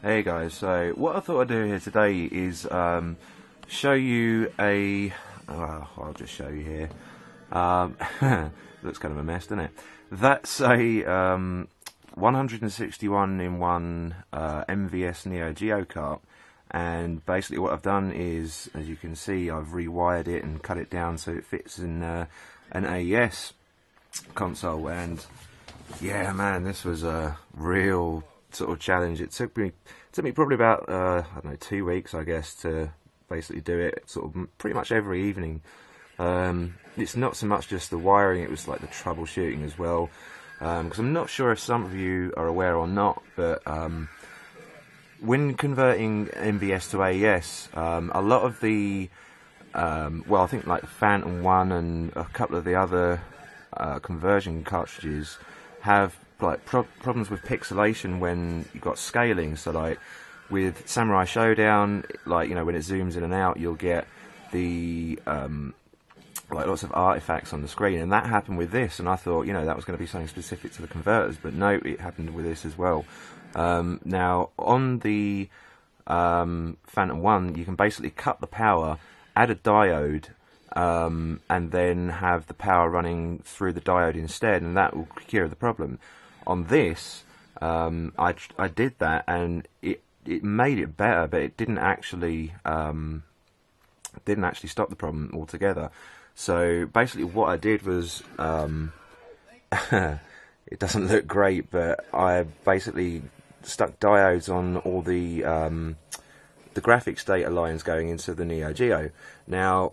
Hey guys, so what I thought I'd do here today is show you a, I'll just show you here, looks kind of a mess, doesn't it? That's a 161 in 1 MVS Neo Geo cart, and basically what I've done is, as you can see, I've rewired it and cut it down so it fits in an AES console. And yeah, man, this was a real sort of challenge. It took me probably about I don't know, 2 weeks, I guess, to basically do it sort of pretty much every evening. It's not so much just the wiring, it was like the troubleshooting as well, because I'm not sure if some of you are aware or not, but when converting MVS to AES, a lot of the well, I think like the Phantom 1 and a couple of the other conversion cartridges have like problems with pixelation when you've got scaling. So like with Samurai Showdown, like, you know, when it zooms in and out, you'll get the like lots of artifacts on the screen, and that happened with this. And I thought, you know, that was going to be something specific to the converters, but no, it happened with this as well. Now on the Phantom 1, you can basically cut the power, add a diode, and then have the power running through the diode instead, and that will cure the problem. On this, I did that, and it made it better, but it didn't actually stop the problem altogether. So basically, what I did was, it doesn't look great, but I basically stuck diodes on all the graphics data lines going into the Neo Geo. Now,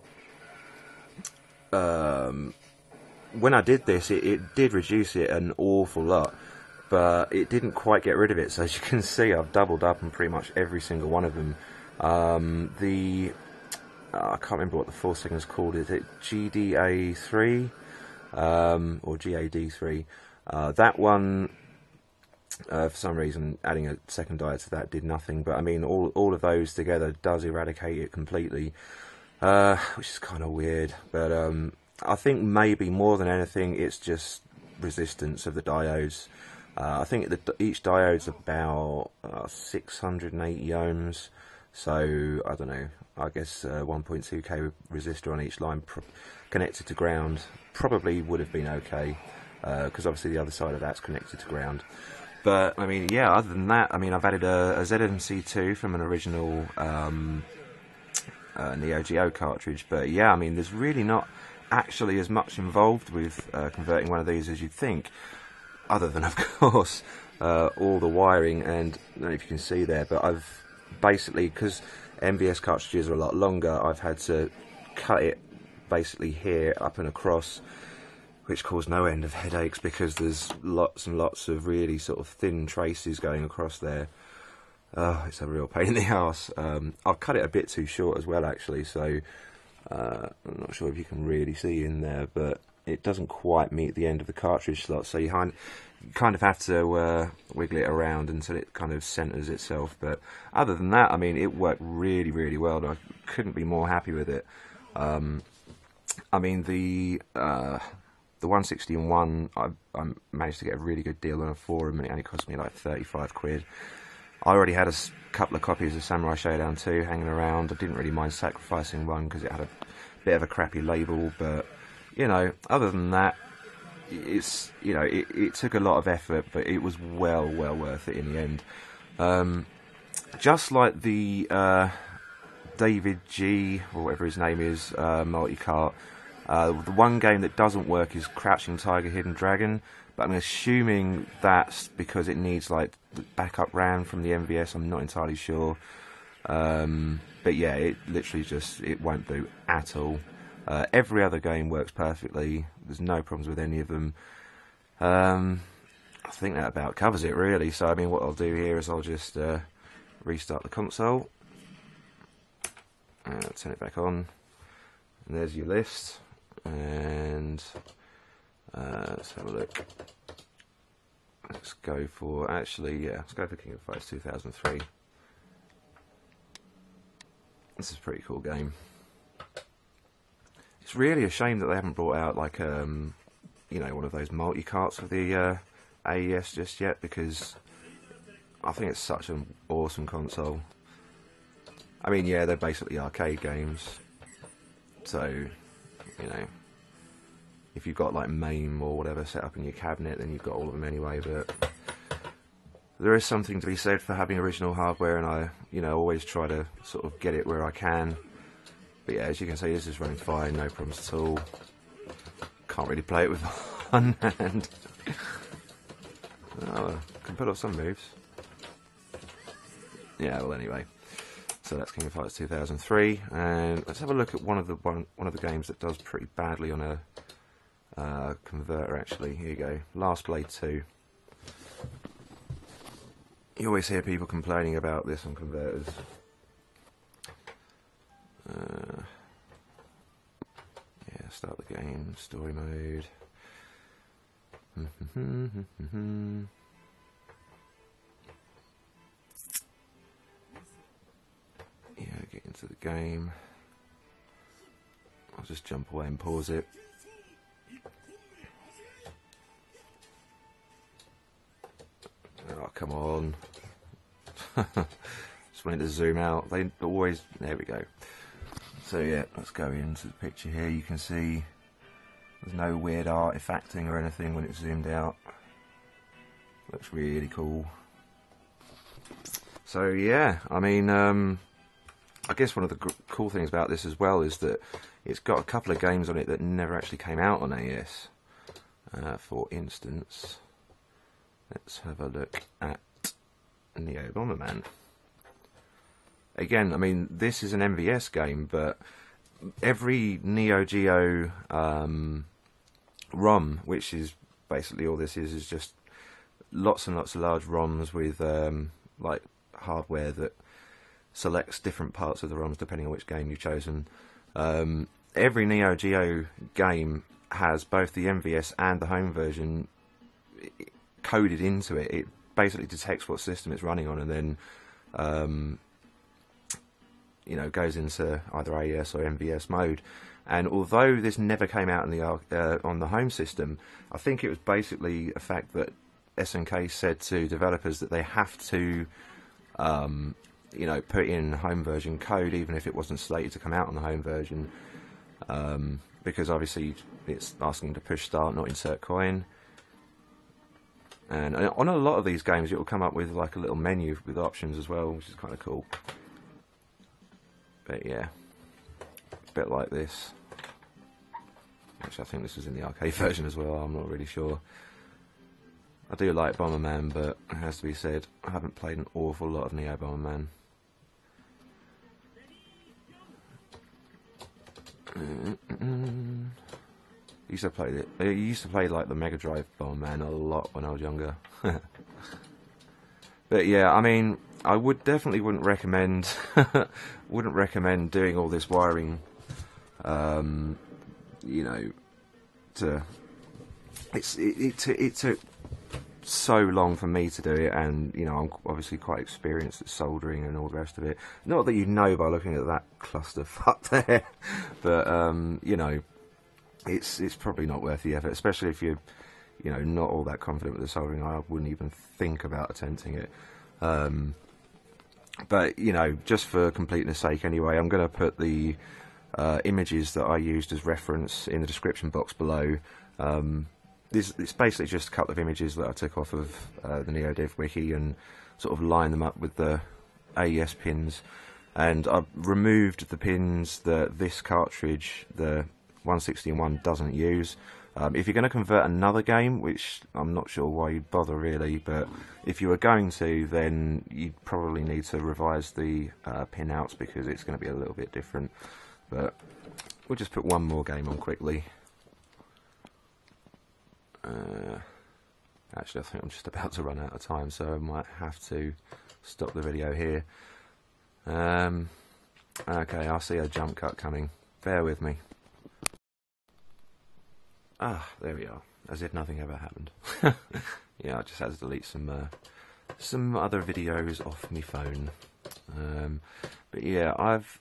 when I did this, it did reduce it an awful lot, but it didn't quite get rid of it. So as you can see, I've doubled up on pretty much every single one of them. I can't remember what the full signal's called. Is it GDA3 or GAD3? That one, for some reason, adding a second diode to that did nothing. But I mean, all of those together does eradicate it completely, which is kind of weird. But I think maybe more than anything, it's just resistance of the diodes. I think each diode's about 680 ohms. So I don't know, I guess 1.2k resistor on each line connected to ground probably would have been okay, because obviously the other side of that's connected to ground. But I mean, yeah, other than that, I mean, I've added a ZMC2 from an original Neo Geo cartridge. But yeah, I mean, there's really not actually as much involved with converting one of these as you'd think, other than, of course, all the wiring. And I don't know if you can see there, but I've basically, because MVS cartridges are a lot longer, I've had to cut it basically here up and across, which caused no end of headaches because there's lots and lots of really sort of thin traces going across there. It's a real pain in the arse. I've cut it a bit too short as well, actually, so I'm not sure if you can really see in there, but it doesn't quite meet the end of the cartridge slot, so you kind of have to wiggle it around until it kind of centers itself. But other than that, I mean, it worked really, really well. I couldn't be more happy with it. I mean, the 160 in 1, I managed to get a really good deal on a forum, and it only cost me like 35 quid. I already had a couple of copies of Samurai Showdown 2 hanging around. I didn't really mind sacrificing one because it had a bit of a crappy label, but you know, other than that, it's, you know, it took a lot of effort, but it was well worth it in the end. Just like the David G, or whatever his name is, multi-cart, the one game that doesn't work is Crouching Tiger, Hidden Dragon, but I'm assuming that's because it needs like backup RAM from the MVS. I'm not entirely sure, but yeah, it literally just, it won't boot at all. Every other game works perfectly. There's no problems with any of them. I think that about covers it, really. So I mean, what I'll do here is I'll just restart the console, turn it back on, and there's your list. And let's have a look. Let's go for, actually, yeah, let's go for King of Fighters 2003. This is a pretty cool game. It's really a shame that they haven't brought out like you know, one of those multi-carts of the AES just yet, because I think it's such an awesome console. I mean, yeah, they're basically arcade games, so, you know, if you've got like MAME or whatever set up in your cabinet, then you've got all of them anyway. But there is something to be said for having original hardware, and I, you know, always try to sort of get it where I can. But yeah, as you can see, this is running fine, no problems at all. Can't really play it with one hand. Oh, can pull off some moves. Yeah, well, anyway. So that's King of Fighters 2003, and let's have a look at one of the games that does pretty badly on a converter. Actually, here you go. Last Blade 2. You always hear people complaining about this on converters. Yeah, start the game, story mode. Yeah, get into the game. I'll just jump away and pause it. Oh, come on. Just wanted to zoom out. They always... There we go. So yeah, let's go into the picture here. You can see there's no weird artifacting or anything when it's zoomed out. Looks really cool. So yeah, I mean... I guess one of the cool things about this as well is that it's got a couple of games on it that never actually came out on AES. For instance, let's have a look at Neo Bomberman. Again, I mean, this is an MVS game, but every Neo Geo ROM, which is basically all this is just lots and lots of large ROMs with like hardware that selects different parts of the ROMs depending on which game you've chosen. Every Neo Geo game has both the MVS and the home version coded into it. It basically detects what system it's running on, and then you know, goes into either AES or MVS mode. And although this never came out in the on the home system, I think it was basically a fact that SNK said to developers that they have to you know, put in home version code even if it wasn't slated to come out on the home version, because obviously it's asking to push start, not insert coin. And on a lot of these games it will come up with like a little menu with options as well, which is kind of cool. But yeah, a bit like this. Actually, I think this is in the arcade version as well, I'm not really sure. I do like Bomberman, but it has to be said, I haven't played an awful lot of Neo Bomberman. Used to play it. I used to play like the Mega Drive Bomberman a lot when I was younger. But yeah, I mean, I would definitely wouldn't recommend doing all this wiring. You know, it took so long for me to do it, and you know, I'm obviously quite experienced at soldering and all the rest of it. Not that you know by looking at that clusterfuck there, but you know, it's probably not worth the effort, especially if you're, you know, not all that confident with the soldering. I wouldn't even think about attempting it. But you know, just for completeness sake anyway, I'm going to put the images that I used as reference in the description box below. It's basically just a couple of images that I took off of the NeoDev wiki and sort of line them up with the AES pins. And I've removed the pins that this cartridge, the 161, doesn't use. If you're going to convert another game, which I'm not sure why you'd bother really, but if you were going to, then you'd probably need to revise the pinouts because it's going to be a little bit different. But we'll just put one more game on quickly. Actually, I think I'm just about to run out of time, so I might have to stop the video here. Okay, I see a jump cut coming. Bear with me. Ah, there we are. As if nothing ever happened. Yeah, I just had to delete some other videos off my phone. But yeah, I've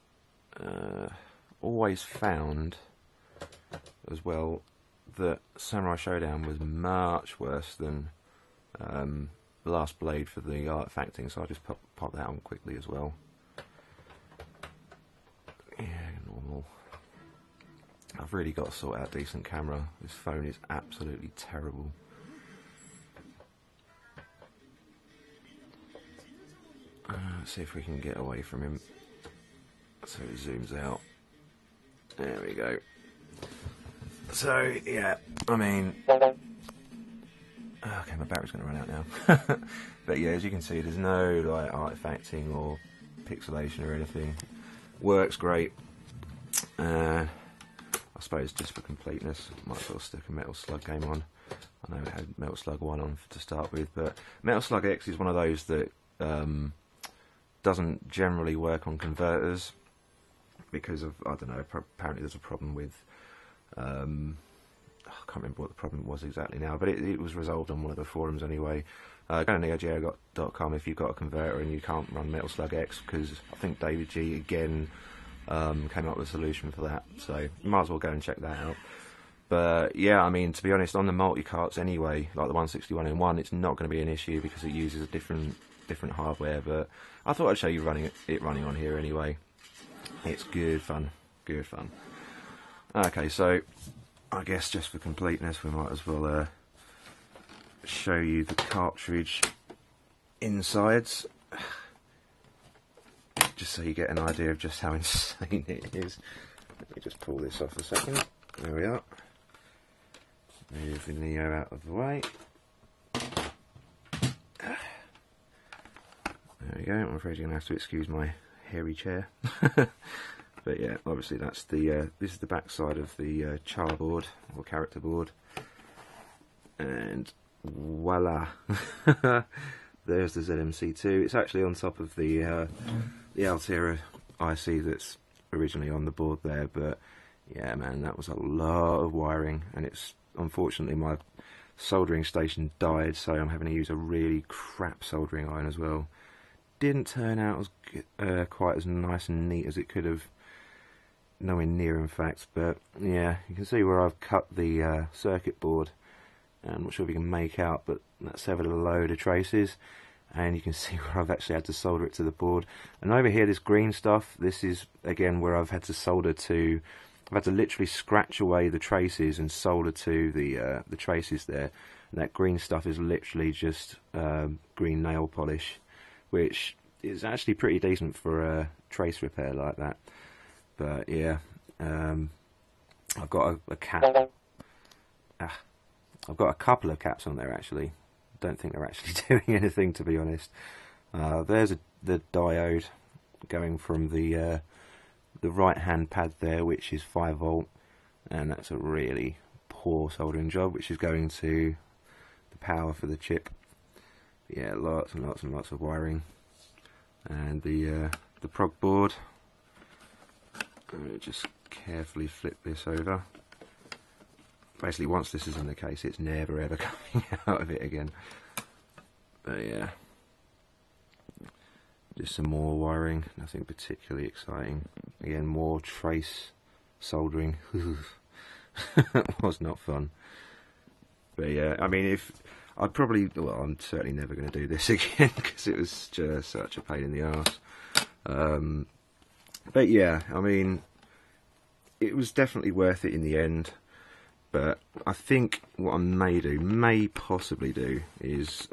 always found as well that Samurai Showdown was much worse than last blade for the artifacting, so I'll just pop that on quickly as well. Yeah, normal. I've really got to sort out a decent camera. This phone is absolutely terrible. Let's see if we can get away from him so he zooms out. There we go. So yeah, I mean, okay, my battery's going to run out now. But yeah, as you can see, there's no like artifacting or pixelation or anything. Works great. I suppose just for completeness, might as well stick a Metal Slug game on. I know it had Metal Slug 1 on to start with, but Metal Slug X is one of those that doesn't generally work on converters because of, I don't know, apparently there's a problem with, I can't remember what the problem was exactly now, but it was resolved on one of the forums anyway. Go to neogeo.com if you've got a converter and you can't run Metal Slug X, because I think David G again came up with a solution for that, so you might as well go and check that out. But yeah, I mean, to be honest, on the multi-carts anyway, like the 161N1, it's not going to be an issue because it uses a different hardware, but I thought I'd show you it running on here anyway. It's good fun, good fun. Okay, so I guess just for completeness, we might as well show you the cartridge insides, just so you get an idea of just how insane it is. Let me just pull this off a second. There we are. Move the Neo out of the way. There we go. I'm afraid you're going to have to excuse my hairy chair. But yeah, obviously that's the this is the back side of the char board or character board, and voila, there's the ZMC2. It's actually on top of the Altera IC that's originally on the board there. But yeah, man, that was a lot of wiring, and it's unfortunately my soldering station died, so I'm having to use a really crap soldering iron as well. Didn't turn out as quite as nice and neat as it could have, nowhere near in fact, but yeah, you can see where I've cut the circuit board. I'm not sure if you can make out, but that severed a load of traces, and you can see where I've actually had to solder it to the board. And over here, this green stuff, this is again where I've had to solder to, I've had to literally scratch away the traces and solder to the traces there. And that green stuff is literally just green nail polish, which is actually pretty decent for a trace repair like that. But yeah, I've got a cap. I've got a couple of caps on there actually. Don't think they're actually doing anything, to be honest. There's the diode going from the right hand pad there, which is 5 volt, and that's a really poor soldering job, which is going to the power for the chip. But yeah, lots and lots and lots of wiring. And the prog board. I'm going to just carefully flip this over. Basically, once this is in the case, it's never ever coming out of it again. But yeah, just some more wiring, nothing particularly exciting. Again, more trace soldering. That was not fun. But yeah, I mean, I'd probably, well, I'm certainly never going to do this again because it was just such a pain in the arse. But yeah, I mean, it was definitely worth it in the end. But I think what I may possibly do, is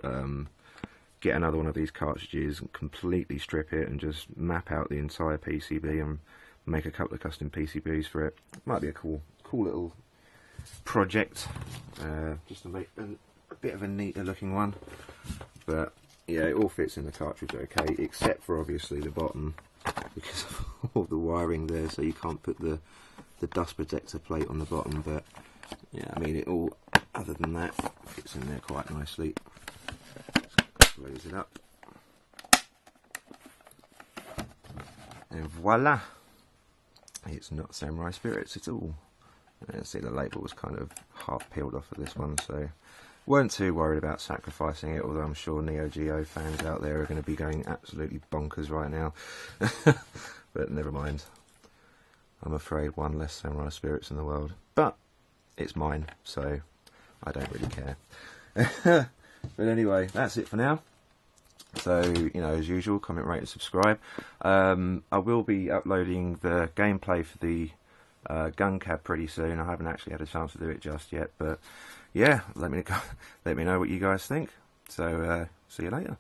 get another one of these cartridges and completely strip it and just map out the entire PCB and make a couple of custom PCBs for it. Might be a cool little project, just to make a bit of a neater looking one. But yeah, it all fits in the cartridge okay, except for obviously the bottom, because of all the wiring there, so you can't put the dust protector plate on the bottom. But yeah, I mean, it all, other than that, fits in there quite nicely. Just close it up. And voila! It's not Samurai Spirits at all. See, the label was kind of half peeled off of this one, so weren't too worried about sacrificing it, although I'm sure Neo Geo fans out there are going to be going absolutely bonkers right now. But never mind. I'm afraid one less Samurai Spirits in the world. But it's mine, so I don't really care. But anyway, that's it for now. So, you know, as usual, comment, rate and subscribe. I will be uploading the gameplay for the gun cab pretty soon. I haven't actually had a chance to do it just yet, but yeah, let me know what you guys think. So, see you later.